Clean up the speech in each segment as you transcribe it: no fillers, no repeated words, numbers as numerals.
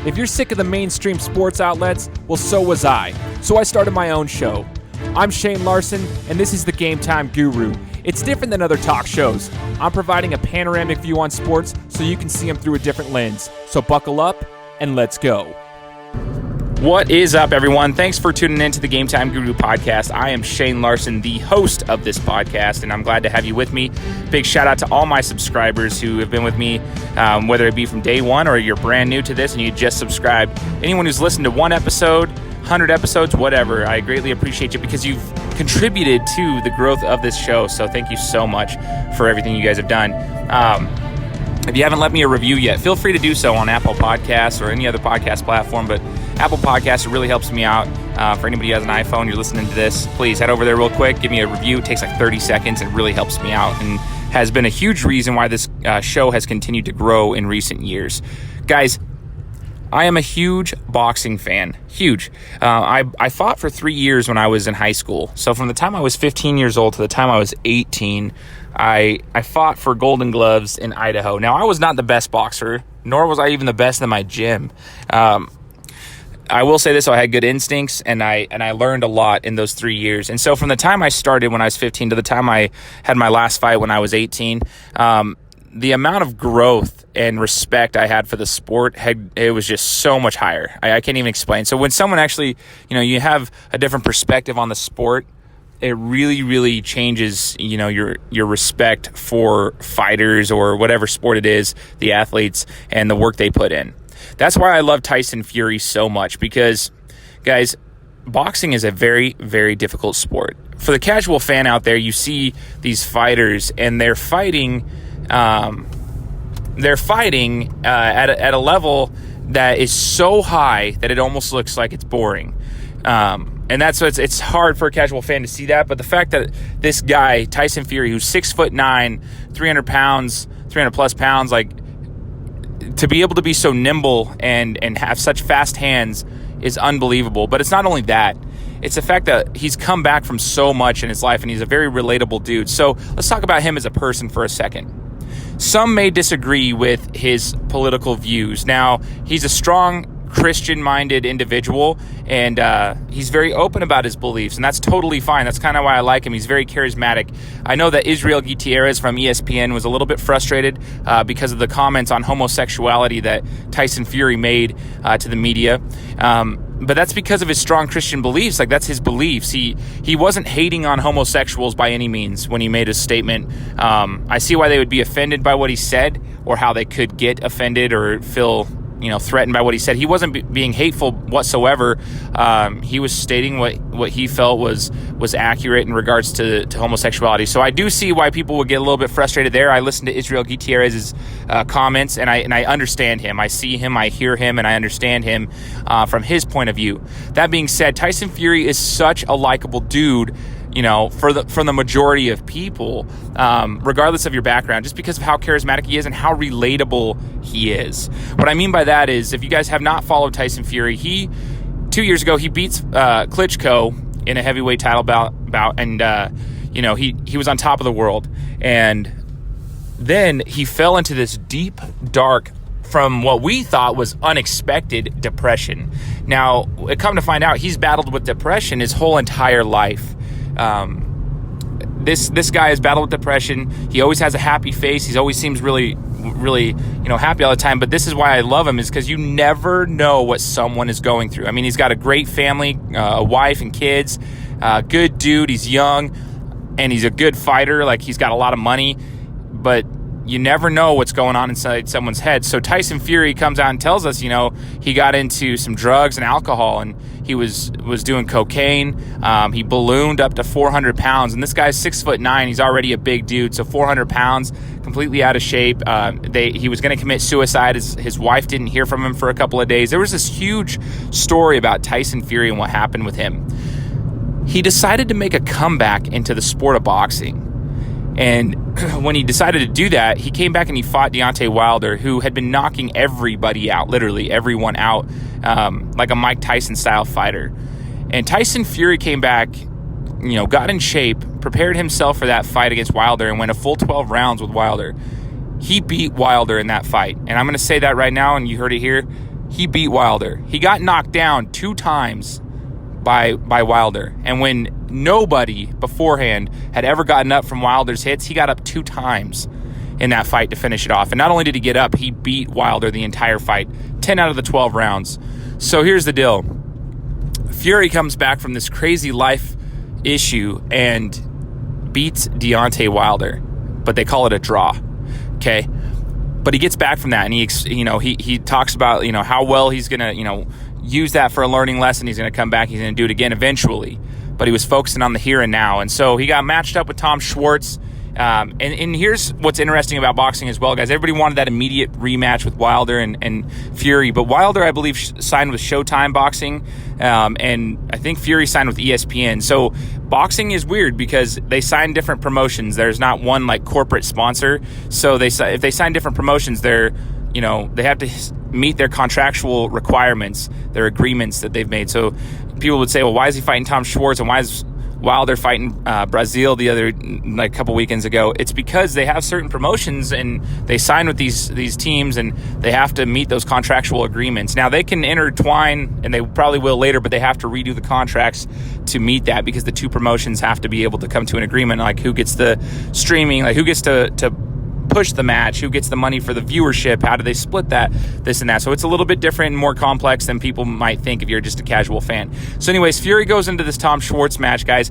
If you're sick of the mainstream sports outlets, well, so was I. So I started my own show. I'm Shane Larson, and this is the Game Time Guru. It's different than other talk shows. I'm providing a panoramic view on sports so you can see them through a different lens. So buckle up, and let's go. What is up, everyone? Thanks for tuning in to the Game Time Guru podcast. I am Shane Larson, the host of this podcast, and I'm glad to have you with me. Big shout out to all my subscribers who have been with me, whether it be from day one or you're brand new to this and you just subscribed. Anyone who's listened to one episode, 100 episodes, whatever, I greatly appreciate you because you've contributed to the growth of this show. So thank you so much for everything you guys have done. If you haven't left me a review yet, feel free to do so on Apple Podcasts or any other podcast platform, but Apple Podcasts, it really helps me out. For anybody who has an iPhone, you're listening to this, please head over there real quick, give me a review. It takes like 30 seconds and really helps me out and has been a huge reason why this show has continued to grow in recent years. Guys, I am a huge boxing fan. Huge. I fought for 3 years when I was in high school. So from the time I was 15 years old to the time I was 18, I fought for Golden Gloves in Idaho. Now, I was not the best boxer, nor was I even the best in my gym. I will say this, so I had good instincts, and I learned a lot in those 3 years. And so from the time I started when I was 15 to the time I had my last fight when I was 18, the amount of growth and respect I had for the sport, it was just so much higher. I can't even explain. So when someone actually, you have a different perspective on the sport, it really, really changes, your respect for fighters or whatever sport it is, the athletes, and the work they put in. That's why I love Tyson Fury so much because, guys, boxing is a very, very difficult sport. For the casual fan out there, you see these fighters and they're fighting at a level that is so high that it almost looks like it's boring. And that's what it's hard for a casual fan to see that. But the fact that this guy, Tyson Fury, who's 6'9", 300 pounds, 300 plus pounds, like, to be able to be so nimble and have such fast hands is unbelievable. But it's not only that. It's the fact that he's come back from so much in his life, and he's a very relatable dude. So let's talk about him as a person for a second. Some may disagree with his political views. Now, he's a strong Christian-minded individual, and he's very open about his beliefs, and that's totally fine. That's kind of why I like him. He's very charismatic. I know that Israel Gutierrez from ESPN was a little bit frustrated because of the comments on homosexuality that Tyson Fury made to the media. But that's because of his strong Christian beliefs. Like, that's his beliefs. He wasn't hating on homosexuals by any means when he made his statement. I see why they would be offended by what he said, or how they could get offended or feel threatened by what he said. He wasn't being hateful whatsoever. He was stating what he felt was accurate in regards to homosexuality. So I do see why people would get a little bit frustrated there. I listened to Israel Gutierrez's comments, and I understand him. I see him, I hear him, and I understand him from his point of view. That being said, Tyson Fury is such a likable dude, for the majority of people, regardless of your background, just because of how charismatic he is and how relatable he is. What I mean by that is, if you guys have not followed Tyson Fury, 2 years ago, he beats Klitschko in a heavyweight title bout, and he was on top of the world. And then he fell into this deep, dark, from what we thought was unexpected depression. Now, come to find out, he's battled with depression his whole entire life. This guy has battled with depression. He always has a happy face. He always seems really, really, happy all the time. But this is why I love him, is because you never know what someone is going through. I mean, he's got a great family, a wife and kids, good dude. He's young and he's a good fighter. Like, he's got a lot of money, but you never know what's going on inside someone's head. So Tyson Fury comes out and tells us, he got into some drugs and alcohol, and he was doing cocaine. He ballooned up to 400 pounds, and this guy's 6'9". He's already a big dude, so 400 pounds, completely out of shape. He was going to commit suicide. His wife didn't hear from him for a couple of days. There was this huge story about Tyson Fury and what happened with him. He decided to make a comeback into the sport of boxing. And when he decided to do that, he came back and he fought Deontay Wilder, who had been knocking everybody out, literally everyone out, like a Mike Tyson-style fighter. And Tyson Fury came back, got in shape, prepared himself for that fight against Wilder, and went a full 12 rounds with Wilder. He beat Wilder in that fight. And I'm going to say that right now, and you heard it here. he beat Wilder. He got knocked down 2 times by Wilder. And when nobody beforehand had ever gotten up from Wilder's hits, he got up 2 times in that fight to finish it off. And not only did he get up, he beat Wilder the entire fight, 10 out of the 12 rounds. So here's the deal. Fury comes back from this crazy life issue and beats Deontay Wilder, but they call it a draw. Okay. But he gets back from that, and he talks about, how well he's going to, use that for a learning lesson. He's going to come back. He's going to do it again eventually. But he was focusing on the here and now. And so he got matched up with Tom Schwarz. And here's what's interesting about boxing as well, guys. Everybody wanted that immediate rematch with Wilder and Fury. But Wilder, I believe, signed with Showtime Boxing. And I think Fury signed with ESPN. So boxing is weird because they sign different promotions. There's not one like corporate sponsor. So if they sign different promotions, they have to meet their contractual requirements, their agreements that they've made. So people would say, well, why is he fighting Tom Schwarz and why is Wilder fighting Brazil the other couple weekends ago? It's because they have certain promotions and they sign with these teams and they have to meet those contractual agreements. Now they can intertwine, and they probably will later, but they have to redo the contracts to meet that because the 2 promotions have to be able to come to an agreement, like who gets the streaming, like who gets to push the match, who gets the money for the viewership, how do they split that, this and that. So it's a little bit different and more complex than people might think if you're just a casual fan. So anyways, Fury goes into this Tom Schwarz match, guys.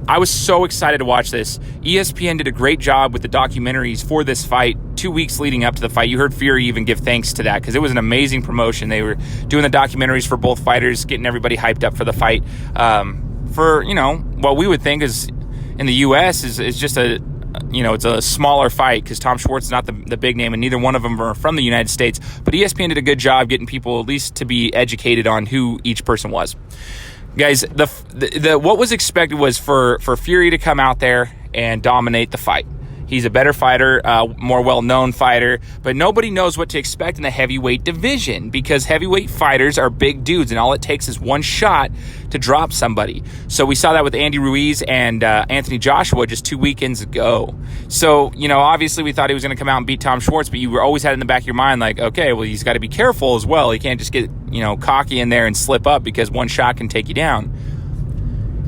I was so excited to watch this. ESPN did a great job with the documentaries for this fight 2 weeks leading up to the fight. You heard Fury even give thanks to that because it was an amazing promotion. They were doing the documentaries for both fighters, getting everybody hyped up for the fight. For, what we would think is in the U.S. is just it's a smaller fight because Tom Schwarz is not the big name, and neither one of them are from the United States. But ESPN did a good job getting people at least to be educated on who each person was. Guys, the what was expected was for Fury to come out there and dominate the fight. He's a better fighter, more well-known fighter, but nobody knows what to expect in the heavyweight division because heavyweight fighters are big dudes, and all it takes is one shot to drop somebody. So we saw that with Andy Ruiz and Anthony Joshua just 2 weekends ago. So, obviously we thought he was going to come out and beat Tom Schwarz, but you were always had in the back of your mind like, okay, well, he's got to be careful as well. He can't just get, cocky in there and slip up because one shot can take you down.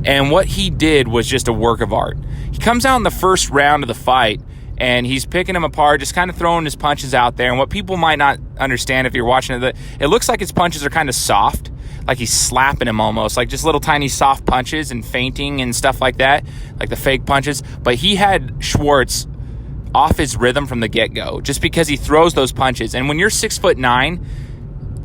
And what he did was just a work of art. He comes out in the first round of the fight, and he's picking him apart, just kind of throwing his punches out there. And what people might not understand if you're watching it looks like his punches are kind of soft, like he's slapping him almost, like just little tiny soft punches and feinting and stuff like that, like the fake punches. But he had Schwarz off his rhythm from the get-go just because he throws those punches. And when you're 6'9",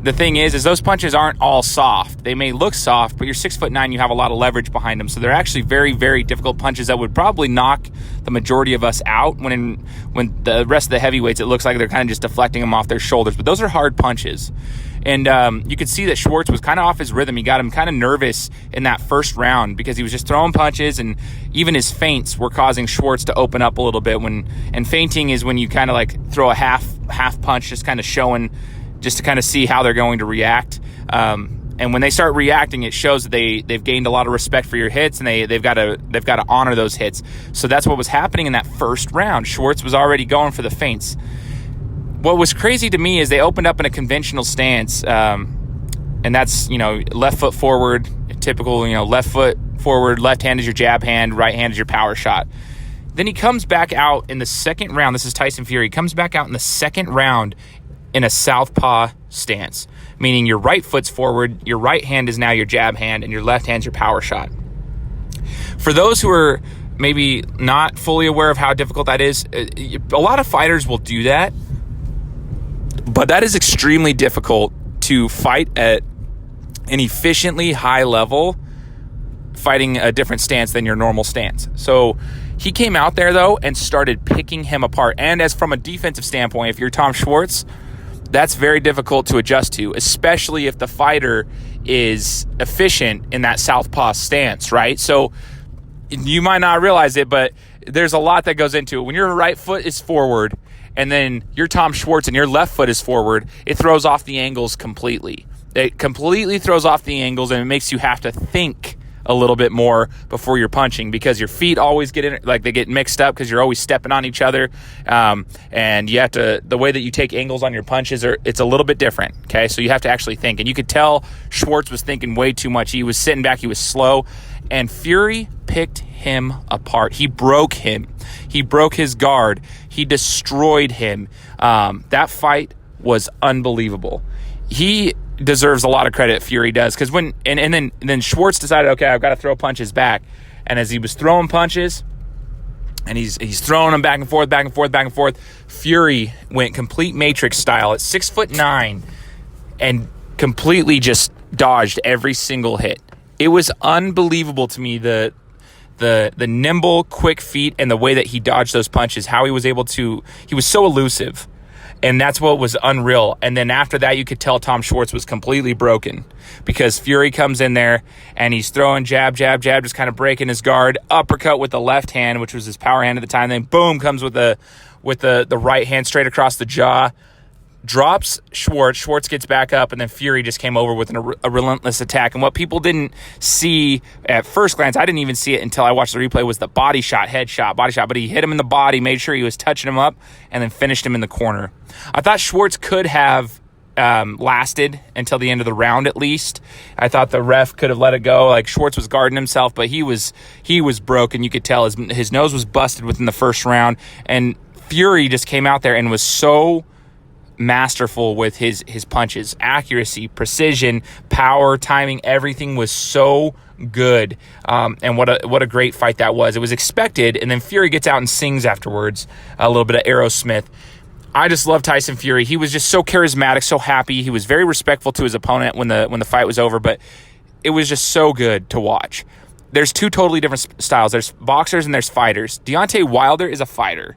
the thing is those punches aren't all soft. They may look soft, but you're 6'9", you have a lot of leverage behind them. So they're actually very, very difficult punches that would probably knock the majority of us out. When the rest of the heavyweights, it looks like they're kind of just deflecting them off their shoulders. But those are hard punches. And you could see that Schwarz was kind of off his rhythm. He got him kind of nervous in that first round because he was just throwing punches, and even his feints were causing Schwarz to open up a little bit. And feinting is when you kind of like throw a half punch, just kind of showing, just to kind of see how they're going to react. And when they start reacting, it shows that they've gained a lot of respect for your hits, and they've got to honor those hits. So that's what was happening in that first round. Schwarz was already going for the feints. What was crazy to me is they opened up in a conventional stance, and that's left foot forward, typical left foot forward, left hand is your jab hand, right hand is your power shot. Then he comes back out in the second round. This is Tyson Fury. He comes back out in the second round in a southpaw stance, meaning your right foot's forward, your right hand is now your jab hand, and your left hand's your power shot. For those who are maybe not fully aware of how difficult that is, a lot of fighters will do that, but that is extremely difficult to fight at an efficiently high level, fighting a different stance than your normal stance. So he came out there, though, and started picking him apart. And as from a defensive standpoint, if you're Tom Schwarz, that's very difficult to adjust to, especially if the fighter is efficient in that southpaw stance, right? So you might not realize it, but there's a lot that goes into it. When your right foot is forward and then you're Tom Schwarz and your left foot is forward, it throws off the angles completely. It completely throws off the angles, and it makes you have to think a little bit more before you're punching, because your feet always they get mixed up because you're always stepping on each other. And you have to, the way that you take angles on your punches, it's a little bit different. Okay. So you have to actually think, and you could tell Schwarz was thinking way too much. He was sitting back. He was slow, and Fury picked him apart. He broke him. He broke his guard. He destroyed him. That fight was unbelievable. He deserves a lot of credit, Fury does, because then Schwarz decided, okay, I've got to throw punches back. And as he was throwing punches, and he's throwing them back and forth, back and forth, back and forth, Fury went complete Matrix style at 6'9" and completely just dodged every single hit. It was unbelievable to me, the nimble, quick feet and the way that he dodged those punches, how he was able to, he was so elusive. And that's what was unreal. And then after that, you could tell Tom Schwarz was completely broken, because Fury comes in there and he's throwing jab, jab, jab, just kind of breaking his guard, uppercut with the left hand, which was his power hand at the time. Then boom, comes with the right hand straight across the jaw, drops Schwarz. Schwarz gets back up, and then Fury just came over with a relentless attack. And what people didn't see at first glance, I didn't even see it until I watched the replay, was the body shot, body shot. But he hit him in the body, made sure he was touching him up, and then finished him in the corner. I thought Schwarz could have lasted until the end of the round at least. I thought the ref could have let it go. Like, Schwarz was guarding himself, but he was broken. You could tell his nose was busted within the first round. And Fury just came out there and was so masterful with his punches, accuracy, precision, power, timing. Everything was so good. And what a great fight that was. It was expected. And then Fury gets out and sings afterwards, a little bit of Aerosmith. I just love Tyson Fury. He was just so charismatic, so happy. He was very respectful to his opponent when the fight was over, but it was just so good to watch. There's two totally different styles. There's boxers and there's fighters. Deontay Wilder is a fighter.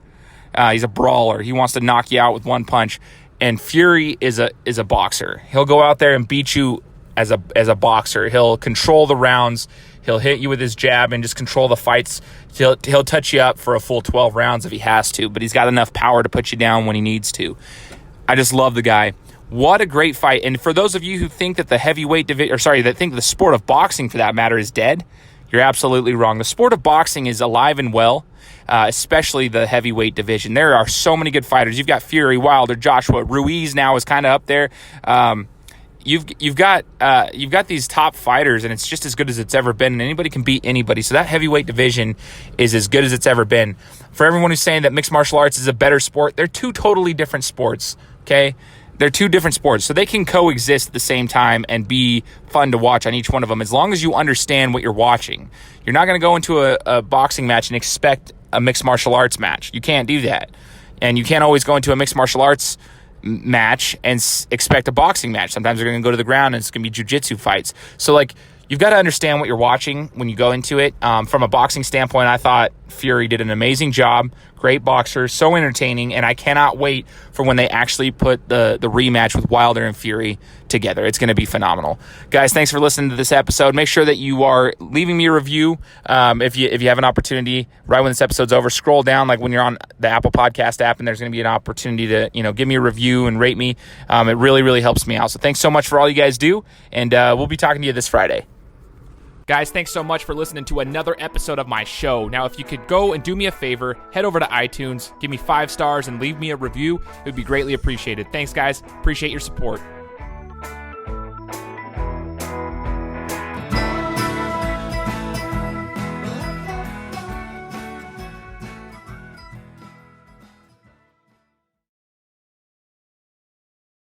He's a brawler. He wants to knock you out with one punch. And Fury is a boxer. He'll go out there and beat you as a boxer. He'll control the rounds. He'll hit you with his jab and just control the fights. He'll touch you up for a full 12 rounds if he has to, but he's got enough power to put you down when he needs to. I just love the guy. What a great fight. And for those of you who think that the heavyweight division, that think the sport of boxing for that matter is dead, you're absolutely wrong. The sport of boxing is alive and well. Especially the heavyweight division. There are so many good fighters. You've got Fury, Wilder, Joshua, Ruiz now is kind of up there. You've got these top fighters, and it's just as good as it's ever been. And anybody can beat anybody. So that heavyweight division is as good as it's ever been. For everyone who's saying that mixed martial arts is a better sport, they're two totally different sports. Okay. They're two different sports, so they can coexist at the same time and be fun to watch on each one of them, as long as you understand what you're watching. You're not going to go into a boxing match and expect a mixed martial arts match. You can't do that. And you can't always go into a mixed martial arts match and expect a boxing match. Sometimes they're going to go to the ground and it's going to be jiu-jitsu fights. So, you've got to understand what you're watching when you go into it. From a boxing standpoint, I thought Fury did an amazing job. Great boxer, so entertaining, and I cannot wait for when they actually put the rematch with Wilder and Fury together. It's going to be phenomenal. Guys, thanks for listening to this episode. Make sure that you are leaving me a review. If you have an opportunity, right when this episode's over, scroll down when you're on the Apple Podcast app, and there's going to be an opportunity to give me a review and rate me. It really, really helps me out. So thanks so much for all you guys do, and we'll be talking to you this Friday. Guys, thanks so much for listening to another episode of my show. Now, if you could go and do me a favor, head over to iTunes, give me 5 stars, and leave me a review, it would be greatly appreciated. Thanks, guys. Appreciate your support.